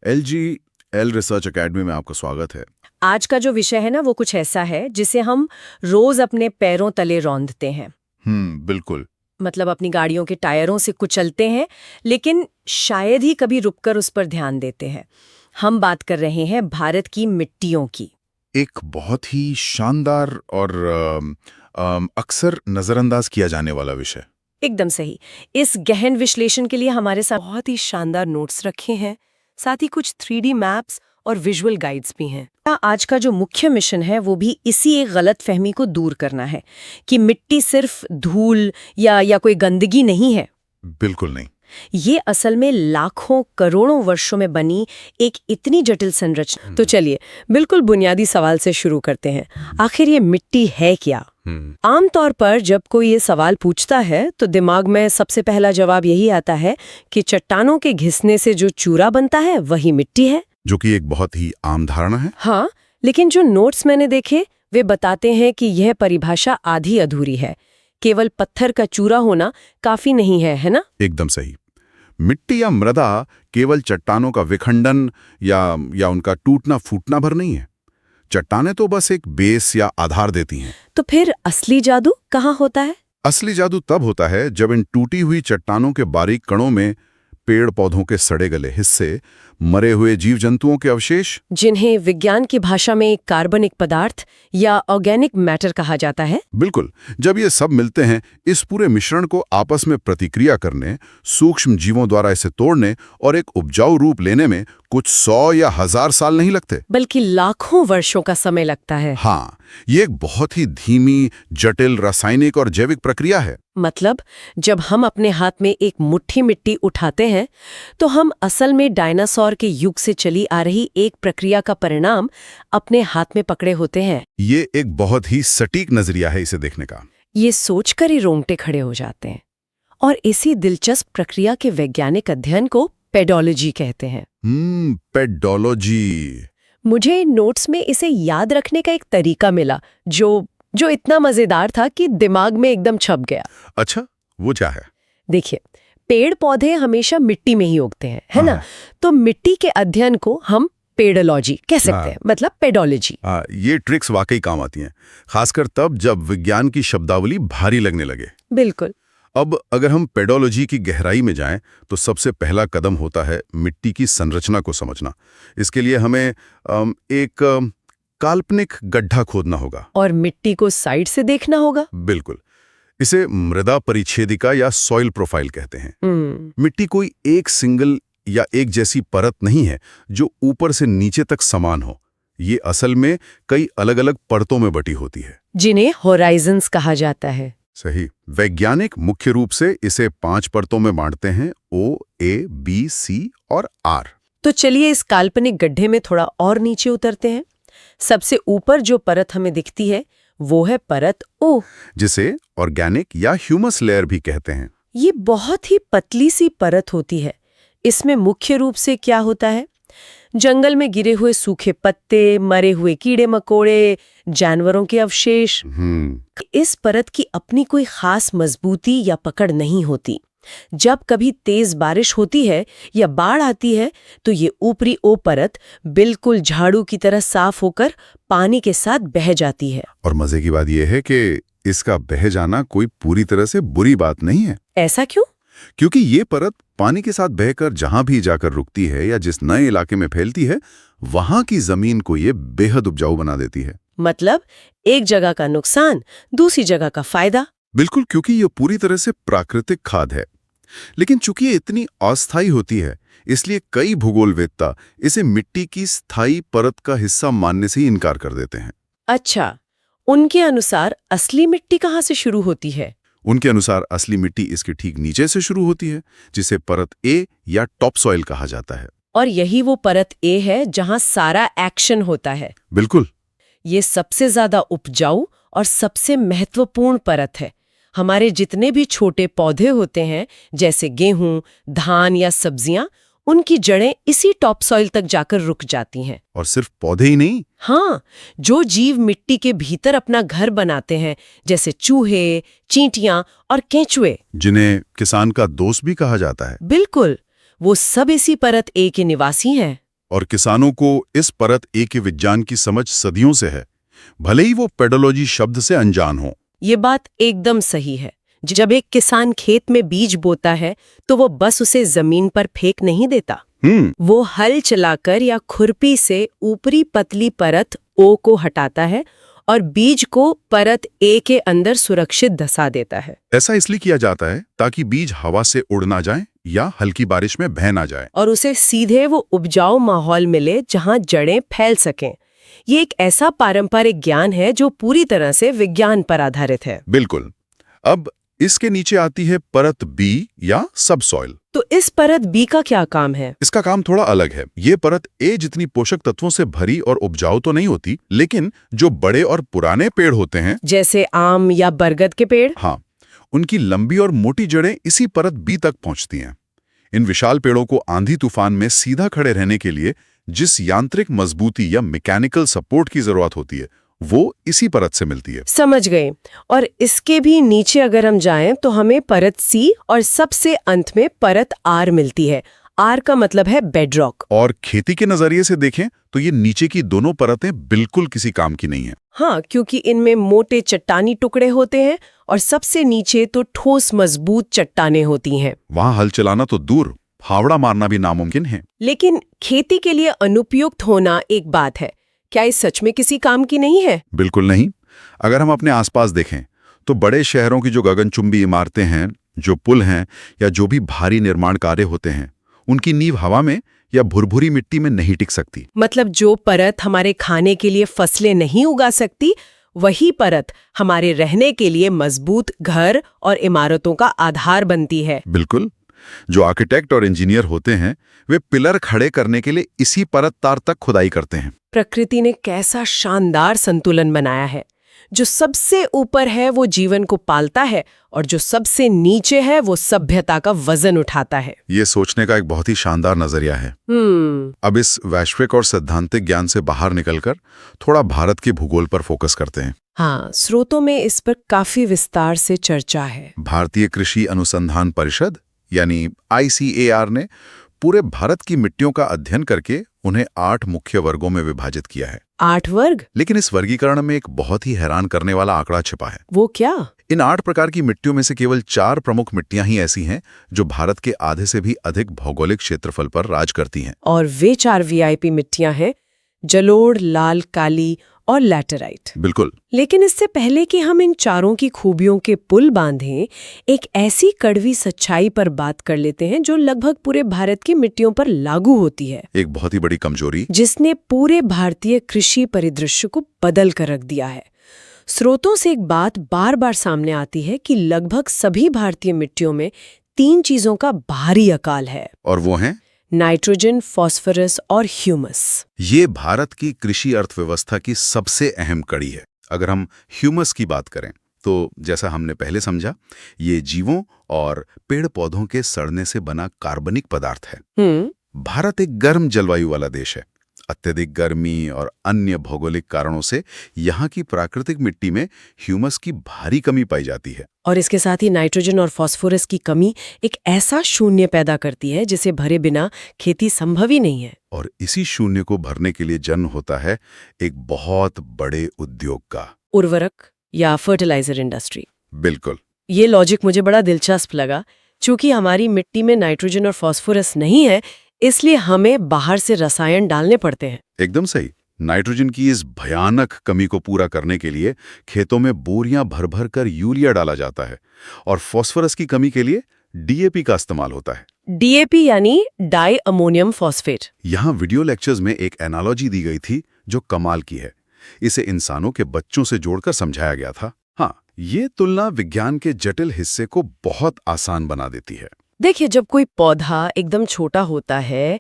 LGL research academy में आपका स्वागत है। आज का जो विषय है ना वो कुछ ऐसा है जिसे हम रोज अपने पैरों तले रौंदते हैं। बिल्कुल। मतलब अपनी गाड़ियों के टायरों से कुचलते हैं, लेकिन शायद ही कभी रुककर उस पर ध्यान देते हैं। हम बात कर रहे हैं भारत की मिट्टियों की। एक बहुत ही शानदार और अक्सर नजरअंदाज किया जाने वाला विषय। एकदम सही। इस गहन विश्लेषण के लिए हमारे साथ बहुत ही शानदार नोट्स रखे हैं, साथ ही कुछ 3D मैप्स और विजुअल गाइड्स भी हैं। आज का जो मुख्य मिशन है वो भी इसी एक गलत फहमी को दूर करना है कि मिट्टी सिर्फ धूल या कोई गंदगी नहीं है। बिल्कुल नहीं। ये असल में लाखों करोड़ों वर्षों में बनी एक इतनी जटिल संरचना। तो चलिए बिल्कुल बुनियादी सवाल से शुरू करते हैं। आखिर ये मिट्टी है क्या? आमतौर पर जब कोई ये सवाल पूछता है तो दिमाग में सबसे पहला जवाब यही आता है कि चट्टानों के घिसने से जो चूरा बनता है वही मिट्टी है, जो कि एक बहुत ही आम धारणा है। हाँ, लेकिन जो नोट्स मैंने देखे वे बताते हैं कि यह परिभाषा आधी अधूरी है। केवल पत्थर का चूरा होना काफी नहीं है ना? एकदम सही। मिट्टी या मृदा केवल चट्टानों का विखंडन या उनका टूटना फूटना भर नहीं है। चट्टानें तो बस एक बेस या आधार देती हैं। तो फिर असली जादू कहाँ होता है? असली जादू तब होता है जब इन टूटी हुई चट्टानों के बारीक कणों में पेड़ पौधों के सड़े गले हिस्से, मरे हुए जीव जंतुओं के अवशेष, जिन्हें विज्ञान की भाषा में कार्बनिक पदार्थ या ऑर्गेनिक मैटर कहा जाता है। बिल्कुल। जब ये सब मिलते हैं, इस पूरे मिश्रण को आपस में प्रतिक्रिया करने, सूक्ष्म जीवों द्वारा इसे तोड़ने और एक उपजाऊ रूप लेने में कुछ 100 या 1000 साल नहीं लगते, बल्कि लाखों वर्षों का समय लगता है। हाँ, ये एक बहुत ही धीमी, जटिल रासायनिक और जैविक प्रक्रिया है। मतलब जब हम अपने हाथ में एक मुट्ठी मिट्टी उठाते हैं तो हम असल में डायनासोर के युग से चली आ रही एक प्रक्रिया का परिणाम अपने हाथ में पकड़े होते हैं। ये एक बहुत ही सटीक नजरिया है इसे देखने का। ये सोचकर ही रोंगटे खड़े हो जाते हैं। और इसी दिलचस्प प्रक्रिया के वैज्ञानिक अध्ययन को पेडोलॉजी कहते हैं। पेडोलॉजी। मुझे नोट्स में इसे याद रखने का एक तरीका मिला जो इतना मजेदार था कि दिमाग में एकदम छप गया। अच्छा, वो क्या है? देखिए, पेड़ पौधे हमेशा मिट्टी में ही उगते हैं, है ना? तो मिट्टी के अध्ययन को हम पेडोलॉजी कह सकते हैं, मतलब पेडोलॉजी। ये ट्रिक्स वाकई काम आती हैं, खासकर तब जब विज्ञान की शब्दावली भारी लगने लगे। बिल्कुल। अब अगर हम पेडोलॉजी की गहराई में जाएं तो सबसे पहला कदम होता है मिट्टी की संरचना को समझना। इसके लिए हमें एक काल्पनिक गड्ढा खोदना होगा और मिट्टी को साइड से देखना होगा। बिल्कुल। इसे मृदा परिच्छेदिका या सॉइल प्रोफाइल कहते हैं। मिट्टी कोई एक सिंगल या एक जैसी परत नहीं है जो ऊपर से नीचे तक समान हो। ये असल में कई अलग अलग परतों में बटी होती है, जिन्हें होराइजन्स कहा जाता है। सही। वैज्ञानिक मुख्य रूप से इसे 5 परतों में बांटते हैं, O, A, B, C और R। तो चलिए इस काल्पनिक गड्ढे में थोड़ा और नीचे उतरते हैं। सबसे ऊपर जो परत हमें दिखती है वो है परत O, जिसे ऑर्गेनिक या ह्यूमस लेयर भी कहते हैं। ये बहुत ही पतली सी परत होती है। इसमें मुख्य रूप से क्या होता है? जंगल में गिरे हुए सूखे पत्ते, मरे हुए कीड़े मकोड़े, जानवरों के अवशेष। इस परत की अपनी कोई खास मजबूती या पकड़ नहीं होती। जब कभी तेज बारिश होती है या बाढ़ आती है तो ये ऊपरी ओ परत बिल्कुल झाड़ू की तरह साफ होकर पानी के साथ बह जाती है। और मजे की बात यह है कि इसका बह जाना कोई पूरी तरह से बुरी बात नहीं है। ऐसा क्यों? क्योंकि ये परत पानी के साथ बहकर जहां भी जाकर रुकती है या जिस नए इलाके में फैलती है, वहां की जमीन को ये बेहद उपजाऊ बना देती है। मतलब एक जगह का नुकसान, दूसरी जगह का फायदा। बिल्कुल, क्योंकि ये पूरी तरह से प्राकृतिक खाद है। लेकिन चूंकि ये इतनी अस्थायी होती है, इसलिए कई भूगोलवेत्ता इसे मिट्टी की स्थायी परत का हिस्सा मानने से ही इनकार कर देते हैं। अच्छा, उनके अनुसार असली मिट्टी कहाँ से शुरू होती है? उनके अनुसार असली मिट्टी इसके ठीक नीचे से शुरू होती है, जिसे परत ए या टॉप सॉइल कहा जाता है। और यही वो परत ए है जहां सारा एक्शन होता है। बिल्कुल। ये सबसे ज्यादा उपजाऊ और सबसे महत्वपूर्ण परत है। हमारे जितने भी छोटे पौधे होते हैं, जैसे गेहूं, धान या सब्जियां, उनकी जड़ें इसी टॉप सॉइल तक जाकर रुक जाती हैं। और सिर्फ पौधे ही नहीं, हाँ, जो जीव मिट्टी के भीतर अपना घर बनाते हैं, जैसे चूहे, चींटियां और केंचुए, जिन्हें किसान का दोस्त भी कहा जाता है। बिल्कुल, वो सब इसी परत ए के निवासी हैं। और किसानों को इस परत ए के विज्ञान की समझ सदियों से है, भले ही वो पेडोलॉजी शब्द से अनजान हो। ये बात एकदम सही है। जब एक किसान खेत में बीज बोता है तो वो बस उसे जमीन पर फेंक नहीं देता। वो हल चलाकर या खुरपी से ऊपरी पतली परत ओ को हटाता है और बीज को परत ए के अंदर सुरक्षित धंसा देता है। ऐसा इसलिए किया जाता है ताकि बीज हवा से उड़ ना जाए या हल्की बारिश में बह ना जाए, और उसे सीधे वो उपजाऊ माहौल मिले जहां जड़ें फैल सकें। ये एक ऐसा पारंपरिक ज्ञान है जो पूरी तरह से विज्ञान पर आधारित है। बिल्कुल। अब इसके नीचे आती है परत बी या सबसॉइल। तो इस परत बी का क्या काम है? इसका काम थोड़ा अलग है। ये परत ए जितनी पोषक तत्वों से भरी और उपजाऊ तो नहीं होती, लेकिन जो बड़े और पुराने पेड़ होते हैं, जैसे आम या बरगद के पेड़, हाँ, उनकी लंबी और मोटी जड़ें इसी परत बी तक पहुंचती हैं। इन विशाल पेड़ों को आंधी तूफान में सीधा खड़े रहने के लिए जिस यांत्रिक मजबूती या मैकेनिकल सपोर्ट की जरूरत होती है, वो इसी परत से मिलती है। समझ गए। और इसके भी नीचे अगर हम जाएं तो हमें परत सी और सबसे अंत में परत आर मिलती है। आर का मतलब है बेडरॉक। और खेती के नजरिए से देखें तो ये नीचे की दोनों परतें बिल्कुल किसी काम की नहीं है। हाँ, क्योंकि इनमें मोटे चट्टानी टुकड़े होते हैं और सबसे नीचे तो ठोस मजबूत चट्टानें होती हैं। वहां हल चलाना तो दूर, फावड़ा मारना भी नामुमकिन है। लेकिन खेती के लिए अनुपयुक्त होना एक बात है, क्या ये सच में किसी काम की नहीं है? बिल्कुल नहीं। अगर हम अपने आसपास देखें तो बड़े शहरों की जो गगनचुंबी इमारतें हैं, जो पुल हैं या जो भी भारी निर्माण कार्य होते हैं, उनकी नींव हवा में या भुरभुरी मिट्टी में नहीं टिक सकती। मतलब जो परत हमारे खाने के लिए फसलें नहीं उगा सकती, वही परत हमारे रहने के लिए मजबूत घर और इमारतों का आधार बनती है। बिल्कुल। जो आर्किटेक्ट और इंजीनियर होते हैं, वे पिलर खड़े करने के लिए इसी परत तार तक खुदाई करते हैं। प्रकृति ने कैसा शानदार संतुलन बनाया है। जो सबसे ऊपर है वो जीवन को पालता है और जो सबसे नीचे है वो सभ्यता का वजन उठाता है। ये सोचने का एक बहुत ही शानदार नजरिया है। अब इस वैश्विक और सैद्धांतिक ज्ञान से बाहर निकलकर थोड़ा भारत के भूगोल पर फोकस करते हैं। हाँ, स्रोतों में इस पर काफी विस्तार से चर्चा है। भारतीय कृषि अनुसंधान परिषद यानी ICAR ने पूरे भारत की मिट्टियों का अध्ययन करके उन्हें 8 मुख्य वर्गों में विभाजित किया है। 8 वर्ग? लेकिन इस वर्गीकरण में एक बहुत ही हैरान करने वाला आंकड़ा छिपा है। वो क्या? इन 8 प्रकार की मिट्टियों में से केवल 4 प्रमुख मिट्टियां ही ऐसी हैं जो भारत के आधे से भी अधिक भौगोलिक क्षेत्रफल पर राज करती हैं। और वे 4 VIP मिट्टियां हैं जलोढ़, लाल, काली और लैटेराइट। बिल्कुल। लेकिन इससे पहले कि हम इन चारों की खूबियों के पुल बांधें, एक ऐसी कड़वी सच्चाई पर बात कर लेते हैं जो लगभग पूरे भारत की मिट्टियों पर लागू होती है। एक बहुत ही बड़ी कमजोरी जिसने पूरे भारतीय कृषि परिदृश्य को बदल कर रख दिया है। स्रोतों से एक बात बार बार सामने आती है कि लगभग सभी भारतीय मिट्टियों में 3 चीजों का भारी अकाल है। और वो हैं नाइट्रोजन, फास्फोरस और ह्यूमस। ये भारत की कृषि अर्थव्यवस्था की सबसे अहम कड़ी है। अगर हम ह्यूमस की बात करें तो जैसा हमने पहले समझा, ये जीवों और पेड़ पौधों के सड़ने से बना कार्बनिक पदार्थ है। भारत एक गर्म जलवायु वाला देश है। अत्यधिक गर्मी और अन्य भौगोलिक कारणों से यहाँ की प्राकृतिक मिट्टी में ह्यूमस की भारी कमी पाई जाती है। और इसके साथ ही नाइट्रोजन और फास्फोरस की कमी एक ऐसा शून्य पैदा करती है जिसे भरे बिना खेती संभव ही नहीं है। और इसी शून्य को भरने के लिए जन्म होता है एक बहुत बड़े उद्योग का, उर्वरक या फर्टिलाइजर इंडस्ट्री। बिल्कुल। ये लॉजिक मुझे बड़ा दिलचस्प लगा। चूंकि हमारी मिट्टी में नाइट्रोजन और फास्फोरस नहीं है, इसलिए हमें बाहर से रसायन डालने पड़ते हैं। एकदम सही। नाइट्रोजन की इस भयानक कमी को पूरा करने के लिए खेतों में बोरियां भर भर कर यूरिया डाला जाता है और फास्फोरस की कमी के लिए DAP का इस्तेमाल होता है। DAP यानी डाई अमोनियम फॉस्फेट। यहाँ वीडियो लेक्चर्स में एक एनालॉजी दी गई थी जो कमाल की है। इसे इंसानों के बच्चों से जोड़कर समझाया गया था। हाँ, ये तुलना विज्ञान के जटिल हिस्से को बहुत आसान बना देती है। देखिए, जब कोई पौधा एकदम छोटा होता है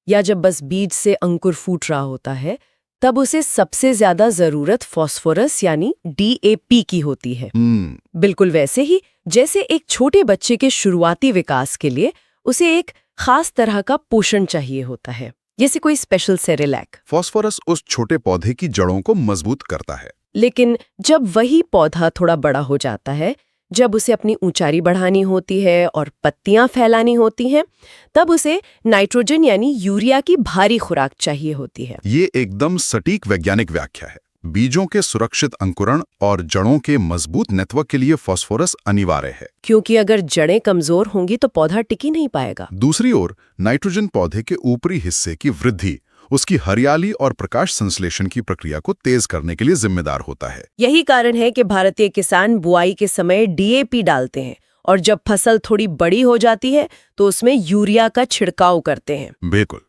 या जब बस बीज से अंकुर फूट रहा होता है, तब उसे सबसे ज्यादा जरूरत फास्फोरस यानी DAP की होती है। बिल्कुल वैसे ही जैसे एक छोटे बच्चे के शुरुआती विकास के लिए उसे एक खास तरह का पोषण चाहिए होता है, जैसे कोई स्पेशल सेरेलैक। फास्फोरस उस छोटे पौधे की जड़ों को मजबूत करता है। लेकिन जब वही पौधा थोड़ा बड़ा हो जाता है, जब उसे अपनी ऊंचाई बढ़ानी होती है और पत्तियां फैलानी होती हैं, तब उसे नाइट्रोजन यानी यूरिया की भारी खुराक चाहिए होती है। ये एकदम सटीक वैज्ञानिक व्याख्या है। बीजों के सुरक्षित अंकुरण और जड़ों के मजबूत नेटवर्क के लिए फास्फोरस अनिवार्य है, क्योंकि अगर जड़ें कमजोर होंगी तो पौधा टिकी नहीं पाएगा। दूसरी ओर नाइट्रोजन पौधे के ऊपरी हिस्से की वृद्धि, उसकी हरियाली और प्रकाश संश्लेषण की प्रक्रिया को तेज करने के लिए जिम्मेदार होता है। यही कारण है कि भारतीय किसान बुआई के समय डीएपी डालते हैं और जब फसल थोड़ी बड़ी हो जाती है तो उसमें यूरिया का छिड़काव करते हैं। बिल्कुल।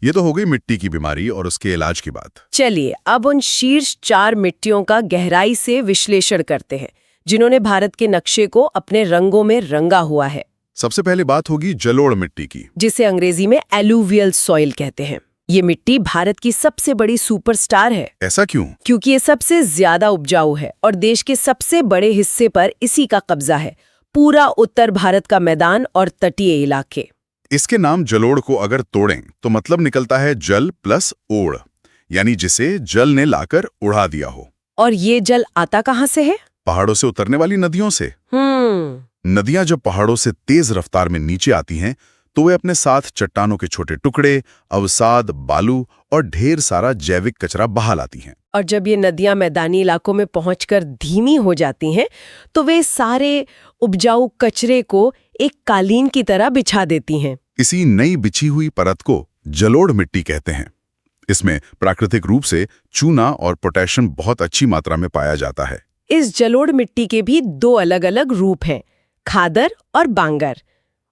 ये तो हो गई मिट्टी की बीमारी और उसके इलाज की बात। चलिए अब उन शीर्ष 4 मिट्टियों का गहराई से विश्लेषण करते हैं जिन्होंने भारत के नक्शे को अपने रंगों में रंगा हुआ है। सबसे पहले बात होगी जलोढ़ मिट्टी की, जिसे अंग्रेजी में एलुवियल सॉइल कहते हैं। ये मिट्टी भारत की सबसे बड़ी सुपरस्टार है। ऐसा क्यों? क्योंकि ये सबसे ज्यादा उपजाऊ है और देश के सबसे बड़े हिस्से पर इसी का कब्जा है, पूरा उत्तर भारत का मैदान और तटीय इलाके। इसके नाम जलोढ़ को अगर तोड़ें तो मतलब निकलता है जल प्लस ओढ़, यानी जिसे जल ने लाकर उड़ा दिया हो। और ये जल आता कहाँ से है? पहाड़ों से उतरने वाली नदियों से। नदियां जब पहाड़ों से तेज रफ्तार में नीचे आती हैं तो वे अपने साथ चट्टानों के छोटे टुकड़े, अवसाद, बालू और ढेर सारा जैविक कचरा बहा लाती हैं। और जब ये नदियां मैदानी इलाकों में पहुंचकर धीमी हो जाती हैं तो वे सारे उपजाऊ कचरे को एक कालीन की तरह बिछा देती हैं। इसी नई बिछी हुई परत को जलोढ़ मिट्टी कहते हैं। इसमें प्राकृतिक रूप से चूना और पोटेशियम बहुत अच्छी मात्रा में पाया जाता है। इस जलोढ़ मिट्टी के भी 2 अलग-अलग रूप हैं, खादर और बांगर।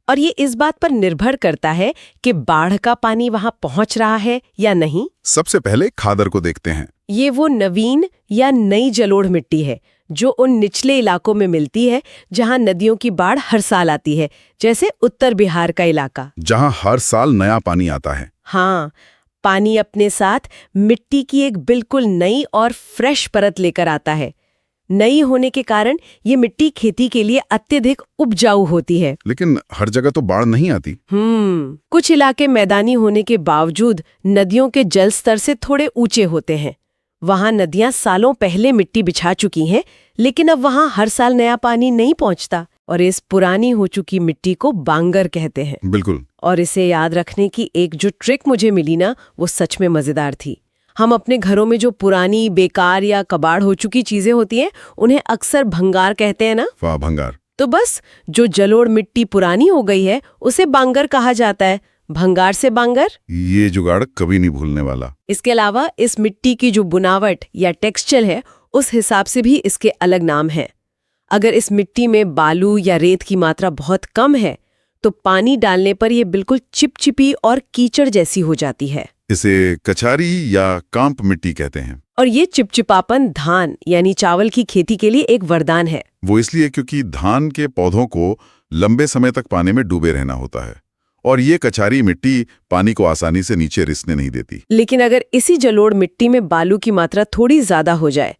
और ये इस बात पर निर्भर करता है कि बाढ़ का पानी वहां पहुंच रहा है या नहीं। सबसे पहले खादर को देखते हैं। ये वो नवीन या नई जलोढ़ मिट्टी है जो उन निचले इलाकों में मिलती है जहां नदियों की बाढ़ हर साल आती है, जैसे उत्तर बिहार का इलाका, जहां हर साल नया पानी आता है। हाँ, पानी अपने साथ मिट्टी की एक बिल्कुल नई और फ्रेश परत लेकर आता है। नई होने के कारण ये मिट्टी खेती के लिए अत्यधिक उपजाऊ होती है। लेकिन हर जगह तो बाढ़ नहीं आती। कुछ इलाके मैदानी होने के बावजूद नदियों के जल स्तर से थोड़े ऊंचे होते हैं। वहां नदियां सालों पहले मिट्टी बिछा चुकी हैं, लेकिन अब वहां हर साल नया पानी नहीं पहुंचता और इस पुरानी हो चुकी मिट्टी को बांगर कहते हैं। बिल्कुल। और इसे याद रखने की एक जो ट्रिक मुझे मिली ना, वो सच में मजेदार थी। हम अपने घरों में जो पुरानी, बेकार या कबाड़ हो चुकी चीजें होती हैं, उन्हें अक्सर भंगार कहते हैं ना। वाह, भंगार। तो बस जो जलोढ़ मिट्टी पुरानी हो गई है उसे बांगर कहा जाता है। भंगार से बांगर। ये जुगाड़ कभी नहीं भूलने वाला। इसके अलावा इस मिट्टी की जो बुनावट या टेक्सचर है, उस हिसाब से भी इसके अलग नाम हैं। अगर इस मिट्टी में बालू या रेत की मात्रा बहुत कम है तो पानी डालने पर यह बिल्कुल चिपचिपी और कीचड़ जैसी हो जाती है। इसे कछारी या कांप मिट्टी कहते हैं। और ये चिपचिपापन धान यानी चावल की खेती के लिए एक वरदान है। वो इसलिए क्योंकि धान के पौधों को लंबे समय तक पानी में डूबे रहना होता है और ये कछारी मिट्टी पानी को आसानी से नीचे रिसने नहीं देती। लेकिन अगर इसी जलोढ़ मिट्टी में बालू की मात्रा थोड़ी ज्यादा हो जाए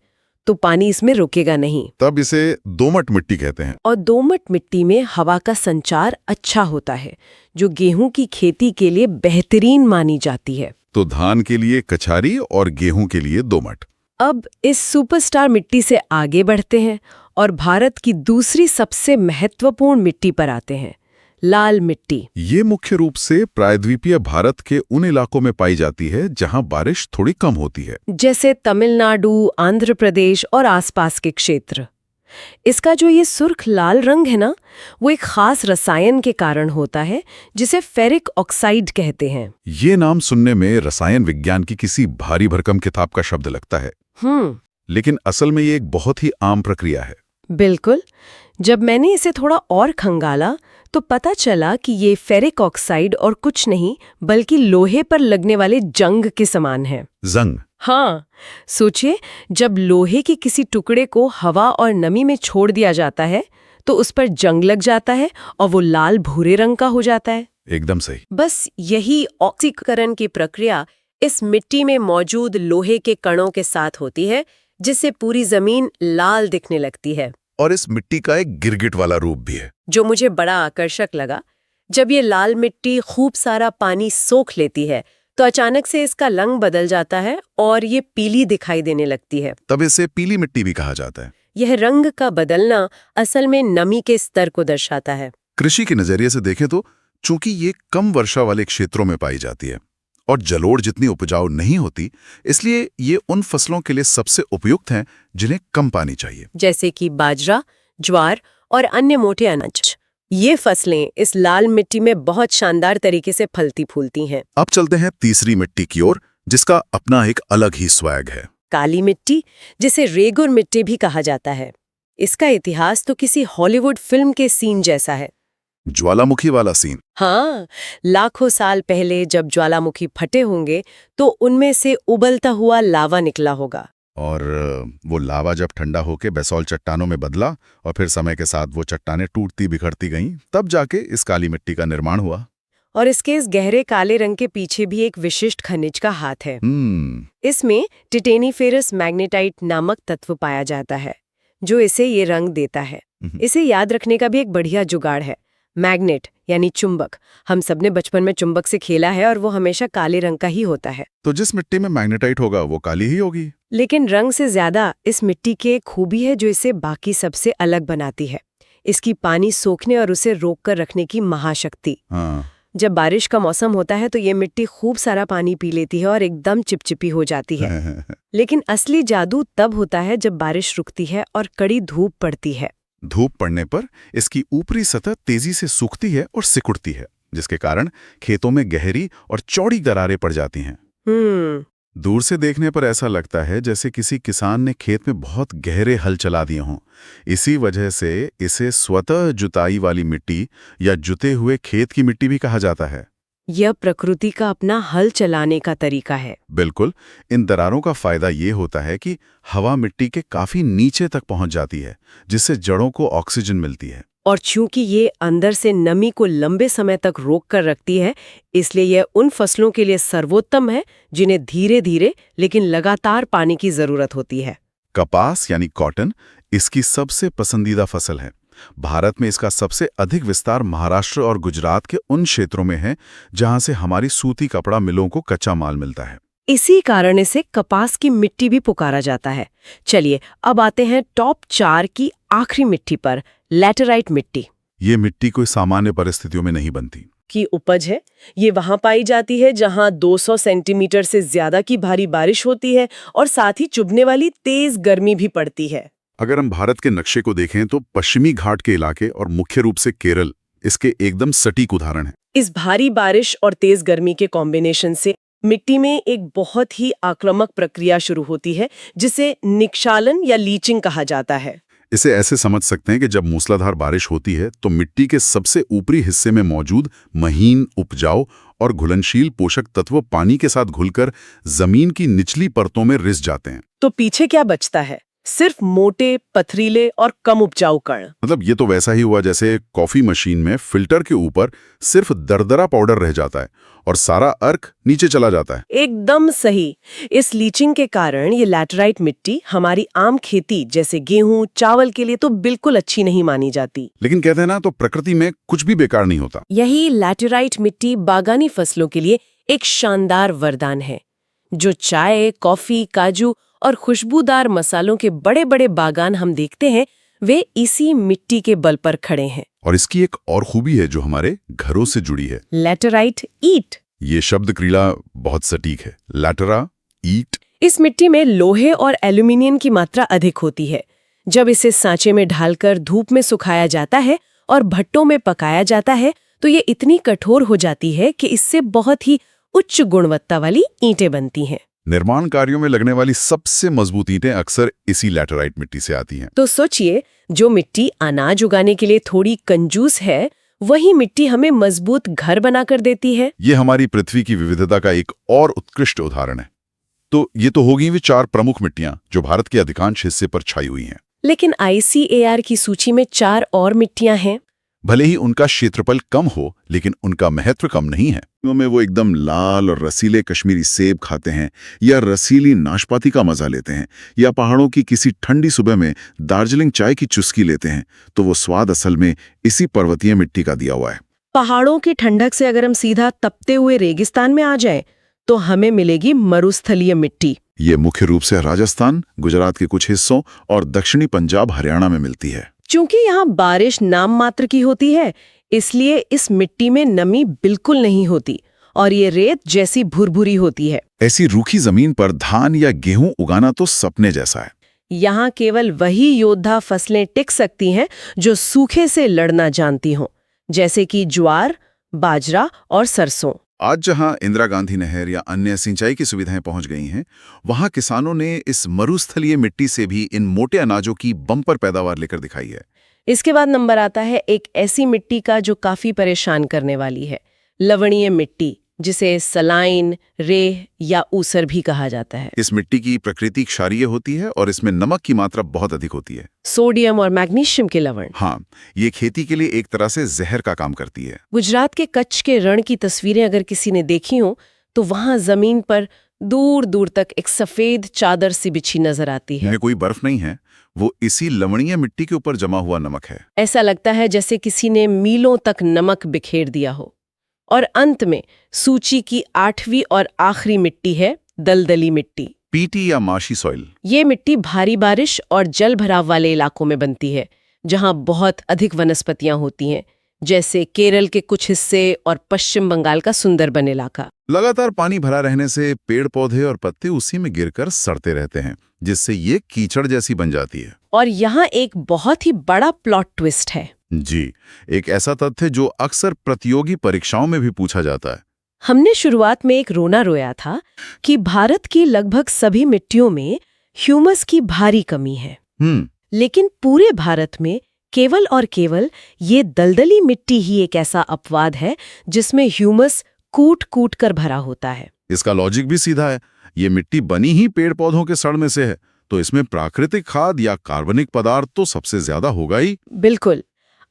तो पानी इसमें रुकेगा नहीं। तब इसे दोमट मिट्टी कहते हैं। और दोमट मिट्टी में हवा का संचार अच्छा होता है, जो गेहूं की खेती के लिए बेहतरीन मानी जाती है। तो धान के लिए कछारी और गेहूं के लिए दोमट। अब इस सुपरस्टार मिट्टी से आगे बढ़ते हैं और भारत की दूसरी सबसे महत्वपूर्ण मिट्टी पर आते हैं, लाल मिट्टी। ये मुख्य रूप से प्रायद्वीपीय भारत के उन इलाकों में पाई जाती है जहां बारिश थोड़ी कम होती है, जैसे तमिलनाडु, आंध्र प्रदेश और आसपास के क्षेत्र। इसका जो ये सुर्ख लाल रंग है ना, वो एक खास रसायन के कारण होता है जिसे फेरिक ऑक्साइड कहते हैं। ये नाम सुनने में रसायन विज्ञान की किसी भारी भरकम किताब का शब्द लगता है। लेकिन असल में ये एक बहुत ही आम प्रक्रिया है। बिल्कुल। जब मैंने इसे थोड़ा और खंगाला तो पता चला कि ये फेरिक ऑक्साइड और कुछ नहीं बल्कि लोहे पर लगने वाले जंग के समान है। जंग? हाँ, सोचिए, जब लोहे के किसी टुकड़े को हवा और नमी में छोड़ दिया जाता है तो उस पर जंग लग जाता है और वो लाल भूरे रंग का हो जाता है। एकदम सही। बस यही ऑक्सीकरण की प्रक्रिया इस मिट्टी में मौजूद लोहे के कणों के साथ होती है, जिससे पूरी जमीन लाल दिखने लगती है। और इस मिट्टी का एक गिरगिट वाला रूप भी है, जो मुझे बड़ा आकर्षक लगा। जब ये लाल मिट्टी खूब सारा पानी सोख लेती है तो अचानक से इसका रंग बदल जाता है और ये पीली दिखाई देने लगती है। तब इसे पीली मिट्टी भी कहा जाता है। यह रंग का बदलना असल में नमी के स्तर को दर्शाता है। कृषि के नजरिए से देखें तो चूंकि ये कम वर्षा वाले क्षेत्रों में पाई जाती है और जलोढ़ जितनी उपजाऊ नहीं होती, इसलिए ये उन फसलों के लिए सबसे उपयुक्त हैं जिन्हें कम पानी चाहिए, जैसे कि बाजरा, ज्वार और अन्य मोटे अनाज। ये फसलें इस लाल मिट्टी में बहुत शानदार तरीके से फलती फूलती हैं। अब चलते हैं तीसरी मिट्टी की ओर, जिसका अपना एक अलग ही स्वैग है। काली मिट्टी, जिसे रेगुर मिट्टी भी कहा जाता है। इसका इतिहास तो किसी हॉलीवुड फिल्म के सीन जैसा है। ज्वालामुखी वाला सीन। हाँ, लाखों साल पहले जब ज्वालामुखी फटे होंगे तो उनमें से उबलता हुआ लावा निकला होगा। और वो लावा जब ठंडा होके बेसॉल्ट चट्टानों में बदला और फिर समय के साथ वो चट्टानें टूटती बिखरती गईं, तब जाके इस काली मिट्टी का निर्माण हुआ। और इसके इस गहरे काले रंग के पीछे भी एक विशिष्ट खनिज का हाथ है। इसमें टिटेनीफेरस मैग्नेटाइट नामक तत्व पाया जाता है, जो इसे ये रंग देता है। इसे याद रखने का भी एक बढ़िया जुगाड़ है। मैग्नेट यानी चुंबक। हम सबने बचपन में चुंबक से खेला है और वो हमेशा काले रंग का ही होता है। तो जिस मिट्टी में मैग्नेटाइट होगा वो काली ही होगी। लेकिन रंग से ज्यादा इस मिट्टी की एक खूबी है जो इसे बाकी सबसे अलग बनाती है। इसकी पानी सोखने और उसे रोक कर रखने की महाशक्ति। जब बारिश का मौसम होता है तो ये मिट्टी खूब सारा पानी पी लेती है और एकदम चिपचिपी हो जाती है। लेकिन असली जादू तब होता है जब बारिश रुकती है और कड़ी धूप पड़ती है। धूप पड़ने पर इसकी ऊपरी सतह तेजी से सूखती है और सिकुड़ती है, जिसके कारण खेतों में गहरी और चौड़ी दरारें पड़ जाती हैं। दूर से देखने पर ऐसा लगता है जैसे किसी किसान ने खेत में बहुत गहरे हल चला दिए हों। इसी वजह से इसे स्वतः जुताई वाली मिट्टी या जुते हुए खेत की मिट्टी भी कहा जाता है। यह प्रकृति का अपना हल चलाने का तरीका है। बिल्कुल। इन दरारों का फायदा ये होता है कि हवा मिट्टी के काफी नीचे तक पहुंच जाती है, जिससे जड़ों को ऑक्सीजन मिलती है। और चूंकि ये अंदर से नमी को लंबे समय तक रोक कर रखती है, इसलिए यह उन फसलों के लिए सर्वोत्तम है जिन्हें धीरे धीरे लेकिन लगातार पानी की जरूरत होती है। कपास यानी कॉटन इसकी सबसे पसंदीदा फसल है। भारत में इसका सबसे अधिक विस्तार महाराष्ट्र और गुजरात के उन क्षेत्रों में है जहां से हमारी सूती कपड़ा मिलों को कच्चा माल मिलता है। इसी कारण इसे कपास की मिट्टी भी पुकारा जाता है। चलिए अब आते हैं टॉप 4 की आखिरी मिट्टी पर, लैटेराइट मिट्टी। ये मिट्टी कोई सामान्य परिस्थितियों में नहीं बनती की उपज है। ये वहां पाई जाती है जहां 200 सेंटीमीटर से ज्यादा की भारी बारिश होती है और साथ ही चुभने वाली तेज गर्मी भी पड़ती है। अगर हम भारत के नक्शे को देखें तो पश्चिमी घाट के इलाके और मुख्य रूप से केरल इसके एकदम सटीक उदाहरण है। इस भारी बारिश और तेज गर्मी के कॉम्बिनेशन से मिट्टी में एक बहुत ही आक्रामक प्रक्रिया शुरू होती है, जिसे निक्षालन या लीचिंग कहा जाता है। इसे ऐसे समझ सकते हैं कि जब मूसलाधार बारिश होती है तो मिट्टी के सबसे ऊपरी हिस्से में मौजूद महीन, उपजाऊ और घुलनशील पोषक तत्व पानी के साथ घुलकर जमीन की निचली परतों में रिस जाते हैं। तो पीछे क्या बचता है? सिर्फ मोटे, पथरीले और कम उपजाऊ कण। मतलब ये तो वैसा ही हुआ जैसे कॉफी मशीन में फिल्टर के ऊपर सिर्फ दरदरा पाउडर रह जाता है और सारा अर्क नीचे चला जाता है। एकदम सही। इस लीचिंग के कारण ये लैटेराइट मिट्टी हमारी आम खेती जैसे गेहूं, चावल के लिए तो बिल्कुल अच्छी नहीं मानी जाती। लेकिन कहते हैं ना, तो प्रकृति में कुछ भी बेकार नहीं होता। यही लैटेराइट मिट्टी बागानी फसलों के लिए एक शानदार वरदान है। जो चाय, कॉफी, काजू और खुशबूदार मसालों के बड़े बड़े बागान हम देखते हैं, वे इसी मिट्टी के बल पर खड़े हैं। और इसकी एक और खूबी है जो हमारे घरों से जुड़ी है। लैटेराइट ईट। ये शब्द क्रीड़ा बहुत सटीक है। लैटेरा ईट। इस मिट्टी में लोहे और एल्यूमिनियम की मात्रा अधिक होती है। जब इसे सांचे में ढालकर धूप में सुखाया जाता है और भट्टों में पकाया जाता है तो ये इतनी कठोर हो जाती है कि इससे बहुत ही उच्च गुणवत्ता वाली ईंटें बनती हैं। निर्माण कार्यों में लगने वाली सबसे मजबूत ईंटें अक्सर इसी लैटेराइट मिट्टी से आती हैं। तो सोचिए, जो मिट्टी अनाज उगाने के लिए थोड़ी कंजूस है, वही मिट्टी हमें मजबूत घर बनाकर देती है। ये हमारी पृथ्वी की विविधता का एक और उत्कृष्ट उदाहरण है। तो ये तो होगी वे 4 प्रमुख मिट्टियां जो भारत के अधिकांश हिस्से पर छाई हुई हैं। लेकिन ICAR की सूची में 4 और मिट्टियां हैं। भले ही उनका क्षेत्रफल कम हो, लेकिन उनका महत्व कम नहीं है। में वो एकदम लाल और रसीले कश्मीरी सेब खाते हैं, या रसीली नाशपाती का मजा लेते हैं, या पहाड़ों की किसी ठंडी सुबह में दार्जिलिंग चाय की चुस्की लेते हैं, तो वो स्वाद असल में इसी पर्वतीय मिट्टी का दिया हुआ है। पहाड़ों की ठंडक से अगर हम सीधा तपते हुए रेगिस्तान में आ जाएं, तो हमें मिलेगी मरुस्थलीय मिट्टी। ये मुख्य रूप से राजस्थान, गुजरात के कुछ हिस्सों और दक्षिणी पंजाब, हरियाणा में मिलती है। चूंकि यहाँ बारिश नाम मात्र की होती है, इसलिए इस मिट्टी में नमी बिल्कुल नहीं होती और ये रेत जैसी भुरभुरी होती है। ऐसी रूखी जमीन पर धान या गेहूं उगाना तो सपने जैसा है। यहाँ केवल वही योद्धा फसलें टिक सकती हैं जो सूखे से लड़ना जानती हों, जैसे कि ज्वार, बाजरा और सरसों। आज जहां इंदिरा गांधी नहर या अन्य सिंचाई की सुविधाएं पहुंच गई हैं, वहां किसानों ने इस मरुस्थलीय मिट्टी से भी इन मोटे अनाजों की बम्पर पैदावार लेकर दिखाई है। इसके बाद नंबर आता है एक ऐसी मिट्टी का जो काफी परेशान करने वाली है, लवणीय मिट्टी, जिसे सलाइन, रेह या ऊसर भी कहा जाता है। इस मिट्टी की प्रकृति क्षारीय होती है और इसमें नमक की मात्रा बहुत अधिक होती है। सोडियम और मैग्नीशियम के लवण। हाँ, ये खेती के लिए एक तरह से जहर का काम करती है। गुजरात के कच्छ के रण की तस्वीरें अगर किसी ने देखी हो तो वहां जमीन पर दूर दूर तक एक सफेद चादर सी बिछी नजर आती है। ये कोई बर्फ नहीं है, वो इसी लवणीय मिट्टी के ऊपर जमा हुआ नमक है। ऐसा लगता है जैसे किसी ने मीलों तक नमक बिखेर दिया हो। और अंत में सूची की 8वीं और आखिरी मिट्टी है दलदली मिट्टी, पीटी या माशी सॉइल। ये मिट्टी भारी बारिश और जल भराव वाले इलाकों में बनती है, जहां बहुत अधिक वनस्पतियां होती हैं, जैसे केरल के कुछ हिस्से और पश्चिम बंगाल का सुंदरबन इलाका। लगातार पानी भरा रहने से पेड़ पौधे और पत्ते उसी में गिरकर सड़ते रहते हैं, जिससे ये कीचड़ जैसी बन जाती है। और यहाँ एक बहुत ही बड़ा प्लॉट ट्विस्ट है। जी, एक ऐसा तथ्य जो अक्सर प्रतियोगी परीक्षाओं में भी पूछा जाता है। हमने शुरुआत में एक रोना रोया था कि भारत की लगभग सभी मिट्टियों में ह्यूमस की भारी कमी है। लेकिन पूरे भारत में केवल और केवल ये दलदली मिट्टी ही एक ऐसा अपवाद है जिसमें ह्यूमस कूट-कूट कर भरा होता है। इसका लॉजिक भी सीधा है। ये मिट्टी बनी ही पेड़ पौधों के सड़ने से है, तो इसमें प्राकृतिक खाद या कार्बनिक पदार्थ तो सबसे ज्यादा होगा ही। बिल्कुल।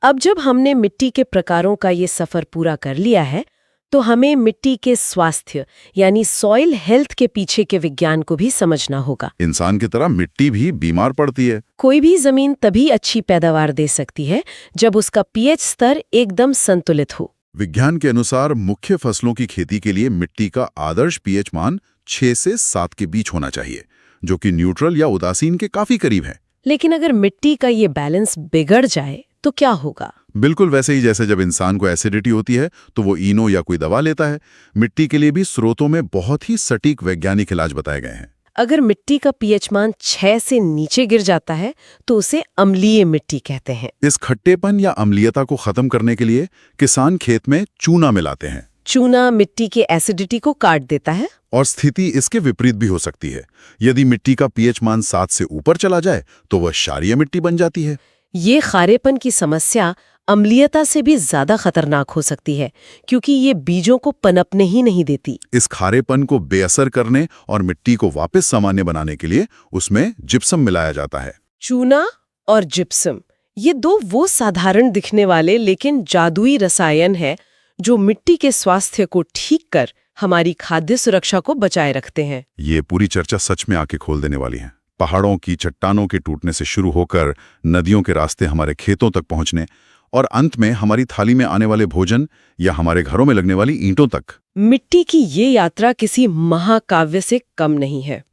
अब जब हमने मिट्टी के प्रकारों का ये सफर पूरा कर लिया है, तो हमें मिट्टी के स्वास्थ्य यानी सॉइल हेल्थ के पीछे के विज्ञान को भी समझना होगा। इंसान की तरह मिट्टी भी बीमार पड़ती है। कोई भी जमीन तभी अच्छी पैदावार दे सकती है जब उसका पीएच स्तर एकदम संतुलित हो। विज्ञान के अनुसार मुख्य फसलों की खेती के लिए मिट्टी का आदर्श पीएच मान 6 से 7 के बीच होना चाहिए, जो कि न्यूट्रल या उदासीन के काफी करीब है। लेकिन अगर मिट्टी का ये बैलेंस बिगड़ जाए तो क्या होगा? बिल्कुल वैसे ही जैसे जब इंसान को एसिडिटी होती है तो वो इनो या कोई दवा लेता है। मिट्टी के लिए भी स्रोतों में बहुत ही सटीक वैज्ञानिक इलाज बताए गए हैं। अगर मिट्टी का पीएच मान 6 से नीचे गिर जाता है तो उसे अम्लीय मिट्टी कहते हैं। इस खट्टेपन या अम्लीयता को खत्म करने के लिए किसान खेत में चूना मिलाते हैं। चूना मिट्टी के एसिडिटी को काट देता है। और स्थिति इसके विपरीत भी हो सकती है। यदि मिट्टी का पीएच मान 7 से ऊपर चला जाए तो वह क्षारीय मिट्टी बन जाती है। ये खारेपन की समस्या अम्लीयता से भी ज्यादा खतरनाक हो सकती है, क्योंकि ये बीजों को पनपने ही नहीं देती। इस खारेपन को बेअसर करने और मिट्टी को वापस सामान्य बनाने के लिए उसमें जिप्सम मिलाया जाता है। चूना और जिप्सम, ये दो वो साधारण दिखने वाले लेकिन जादुई रसायन है जो मिट्टी के स्वास्थ्य को ठीक कर हमारी खाद्य सुरक्षा को बचाए रखते हैं। ये पूरी चर्चा सच में आंखें खोल देने वाली है। पहाड़ों की चट्टानों के टूटने से शुरू होकर नदियों के रास्ते हमारे खेतों तक पहुंचने और अंत में हमारी थाली में आने वाले भोजन या हमारे घरों में लगने वाली ईंटों तक, मिट्टी की ये यात्रा किसी महाकाव्य से कम नहीं है।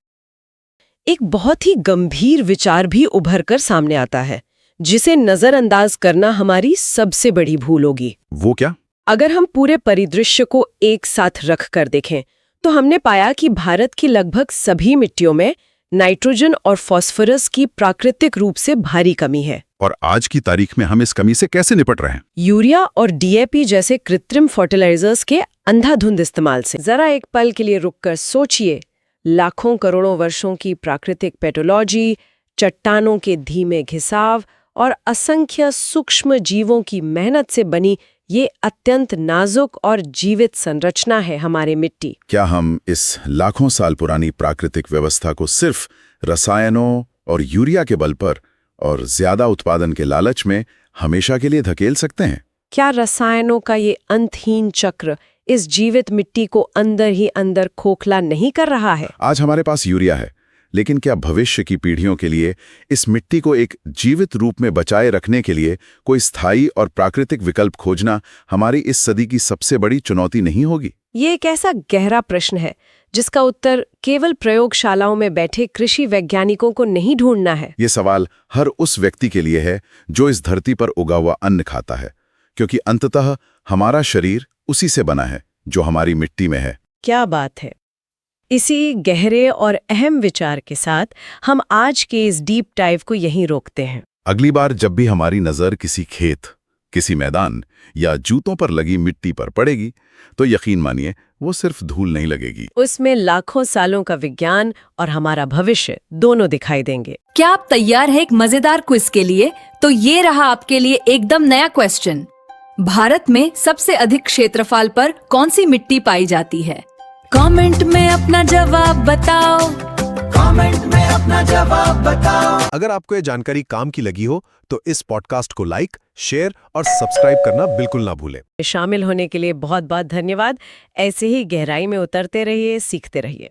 एक बहुत ही गंभीर विचार भी उभर कर सामने आता है, जिसे नजरअंदाज करना हमारी सबसे बड़ी भूल होगी। वो क्या? अगर हम पूरे परिदृश्य को एक साथ रख कर देखें तो हमने पाया कि भारत की लगभग सभी मिट्टियों में नाइट्रोजन और फास्फोरस की प्राकृतिक रूप से भारी कमी है। और आज की तारीख में हम इस कमी से कैसे निपट रहे हैं? यूरिया और डीएपी जैसे कृत्रिम फर्टिलाइजर्स के अंधाधुंध इस्तेमाल से। जरा एक पल के लिए रुककर सोचिए, लाखों करोड़ों वर्षों की प्राकृतिक पेटोलॉजी, चट्टानों के धीमे घिसाव और असंख्य सूक्ष्म जीवों की मेहनत से बनी ये अत्यंत नाजुक और जीवित संरचना है हमारे मिट्टी। क्या हम इस लाखों साल पुरानी प्राकृतिक व्यवस्था को सिर्फ रसायनों और यूरिया के बल पर और ज्यादा उत्पादन के लालच में हमेशा के लिए धकेल सकते हैं? क्या रसायनों का ये अंतहीन चक्र इस जीवित मिट्टी को अंदर ही अंदर खोखला नहीं कर रहा है? आज हमारे पास यूरिया है, लेकिन क्या भविष्य की पीढ़ियों के लिए इस मिट्टी को एक जीवित रूप में बचाए रखने के लिए कोई स्थायी और प्राकृतिक विकल्प खोजना हमारी इस सदी की सबसे बड़ी चुनौती नहीं होगी? ये एक ऐसा गहरा प्रश्न है जिसका उत्तर केवल प्रयोगशालाओं में बैठे कृषि वैज्ञानिकों को नहीं ढूंढना है। ये सवाल हर उस व्यक्ति के लिए है जो इस धरती पर उगा हुआ अन्न खाता है, क्योंकि अंततः हमारा शरीर उसी से बना है जो हमारी मिट्टी में है। क्या बात है। इसी गहरे और अहम विचार के साथ हम आज के इस डीप डाइव को यहीं रोकते हैं। अगली बार जब भी हमारी नज़र किसी खेत, किसी मैदान या जूतों पर लगी मिट्टी पर पड़ेगी, तो यकीन मानिए वो सिर्फ धूल नहीं लगेगी, उसमें लाखों सालों का विज्ञान और हमारा भविष्य दोनों दिखाई देंगे। क्या आप तैयार हैं एक मजेदार क्विज के लिए? तो ये रहा आपके लिए एकदम नया क्वेश्चन। भारत में सबसे अधिक क्षेत्रफल पर कौन सी मिट्टी पाई जाती है? कमेंट में अपना जवाब बताओ। कमेंट में अपना जवाब बताओ। अगर आपको ये जानकारी काम की लगी हो तो इस पॉडकास्ट को लाइक, शेयर और सब्सक्राइब करना बिल्कुल ना भूलें। शामिल होने के लिए बहुत बहुत धन्यवाद। ऐसे ही गहराई में उतरते रहिए, सीखते रहिए।